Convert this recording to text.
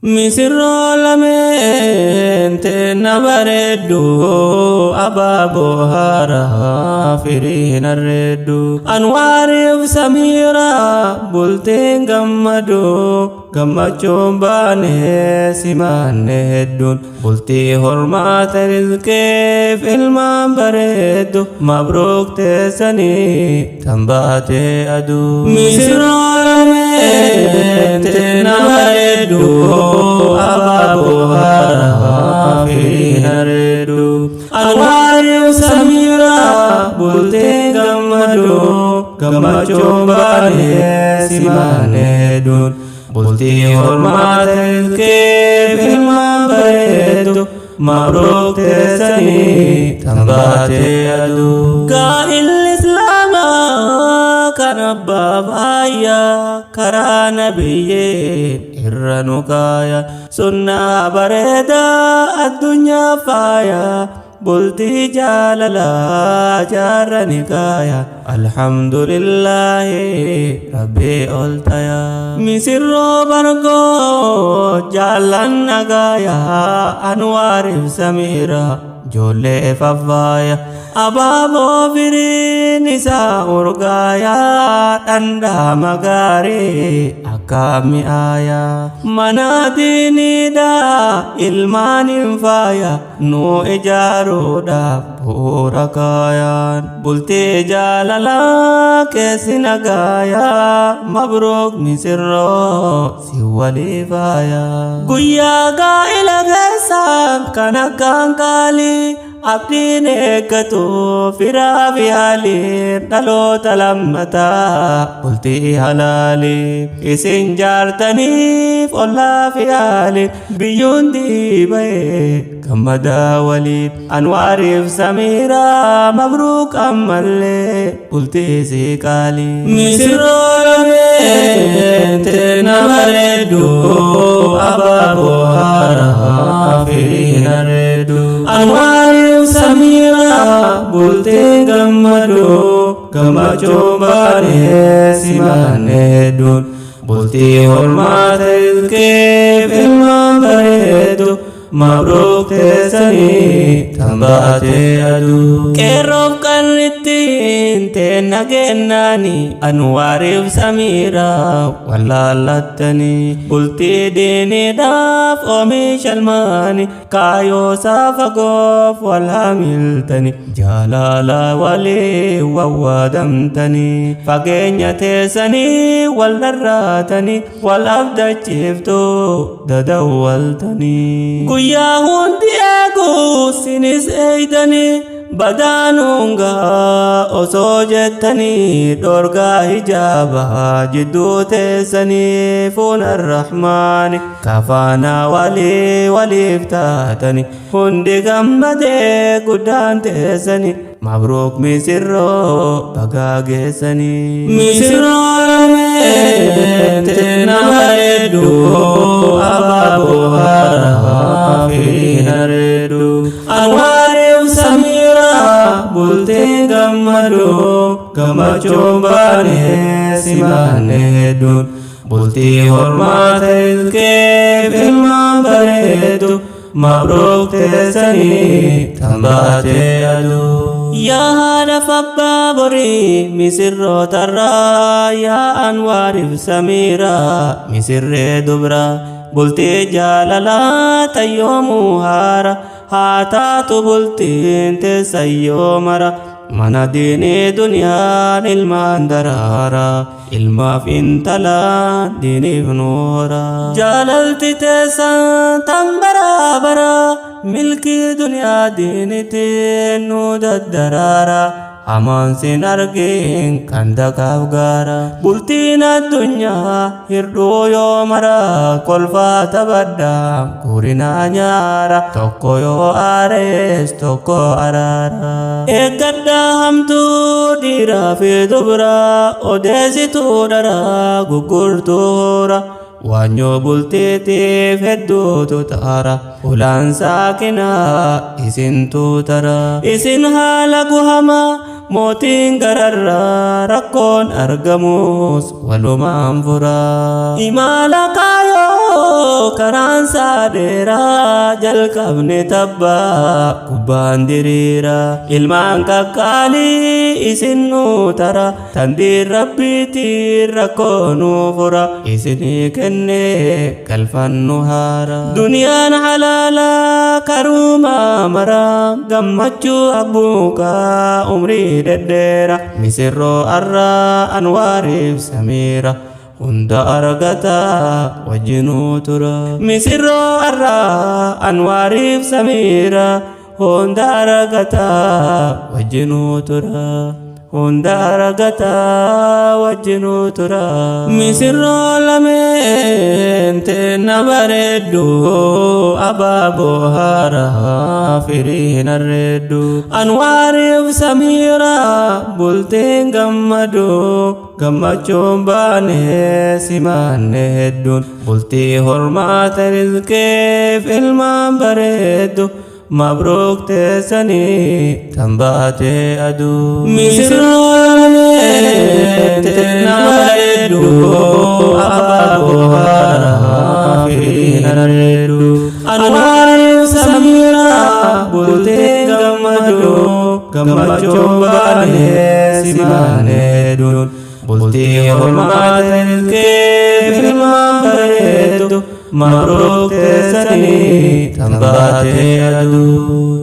Misirroo lameenteen na bareeddu abaaboo haaraa firiin arreeddu Anwaariif Samiiraa bultiin gammadu gammachuun baanee simaanne hedduun bultii hormaata rizqeef ilmaan bareeddu mabruuk teessanii tan baatee aduu Misirroo lameenteen na bareeddu abaaboo haaraa firiin arreeddu Anwaariif Samiiraa bultiin gammadu gammachuun baanee simaanne hedduun bultii hormaata rizqeef ilmaan bareeddu mabruuk teessanii tan baatee aduu Gaa'illi Islaamaa kan abbaa baay'aa karaa nabiyyeen irra nu kaaya sunnaa bareedaa addunyaa faaya bultii jaalalaa jaarra ni kaaya alhamdulillahi rabbii ol taya misirroo bargoo jaallan nagaaya Anwaariif Samiiraa joollee faffaaya abaaboo firiin isaa urgaaya dhandhaa magaarii akka mi'aaya mana diiniidhaa ilmaan hin faaya nu ijaaruudhaaf bu'uura kaayaan bultii jaalalaa keessi nagaaya mabruuk misirroo si walii faaya guyyaa gaa'ila keessaan kan akkaan qaalii abdiin eeggatu firaa fi haaliin dhaloota lammataa bultii halaalii isin jaartaniif ollaa fi haaliin biyyuun diiba'ee gammadaa waliin Anwaariif Samiiraa mabruuk ammallee bultii si qaalii misirroo lameenteen na bareeddu abaaboo haaraa firiin arreeddu Anwaariif Samiiraa bultiin gammadu gammachuun baanee simaanne hedduun bultii hormaata rizqeef ilmaan bareeddu mabruuk teessanii tan baatee aduu qeerroof qarrittiin teenna kennaanii Anwaariif Samiiraa wallaallattanii bultii diiniidhaaf oomisha ilmaanii kaayoo saafagoof wal hamiltanii jaalala walii wawwaadamtanii fageenya teessanii wal dharraatanii wal abdachiiftuu dadawwaltanii guyyaa hundi eeguu sinis eeydanii badaanuungaa osoo jettanii dhorgaa hijaabaa jidduu teessanii fuula arrahmaani kafaanaa waliif taatanii hundi gammadee guddaan teessanii mabruuk misirroo bagaa geessanii misirroo lameenteen na bareeddu abaaboo haaraa firiin arreeddu Anwaariif Samiiraa bultiin gammadu gammachuun baanee simaanne hedduun bultii hormaata rizqeef ilmaan bareeddu mabruuk teessanii tan baatee aduu yaa haadhaaf abbaa borii misirrootarraa yaa Anwaariif Samiiraa misirree dubraa bultii jaalalaa tayyoomuu haara haa taatu bultiin teessayyoo mara mana diinii duniyaan ilmaan daraara ilmaaf intalaan diiniif nuura jaalalti teessan tan baraabara milkii duniyaa diinitiin nu daddaraara hamaan sin argeen kan dakaaf gaara bultiin addunyaa hirduu yoo mara kolfaa taphadhaa gurinaa nyaara tokko yoo aarees tokko araara eeggadhaa hamtuu dhiiraa fi dubraa odeessituu dharaa gugurtuura waanyoo bulteetiif hedduutu taara ulaan saakinaa isintu tara isin haala guhamaa mootiin gararraa rakkoon argamus walumaan furaa imala kaayoo karaan saadheeraa jalqabne tabbaa kubbaan diriiraa ilmaan qaqqaalii isin nu tara tandiin rabbiitiin rakkoo nu fura isinii kenne galfannu haara duniyaan halaalaa karuuma mara gammachuu abbuuqaa umrii deddeera misirroo arraa anwaariif samiira hunda argata wajjinuu tura misirroo arraa anwaariif samiira hunda argata wajjinuu tura hunda argata wajjinuu tura misirroo lameen teenna bareeddu abaaboo haaraa firiin arreeddu anwaariif samiira bultiin gammadu gammachuun baane simaanne hedduun bultii hormaata rizqeef ilmaan bareeddu mabruuk teessanii tambaatee aduu misirroo lameen teenna bareeddu abaaboo haaraa firiin arreeddu anwaariif samiira bultiin gammadu gammachuun baane simaanne hedduun bultii hormaata rizqeef ilmaan bareeddu mabruuk teessanii tambaatee aduu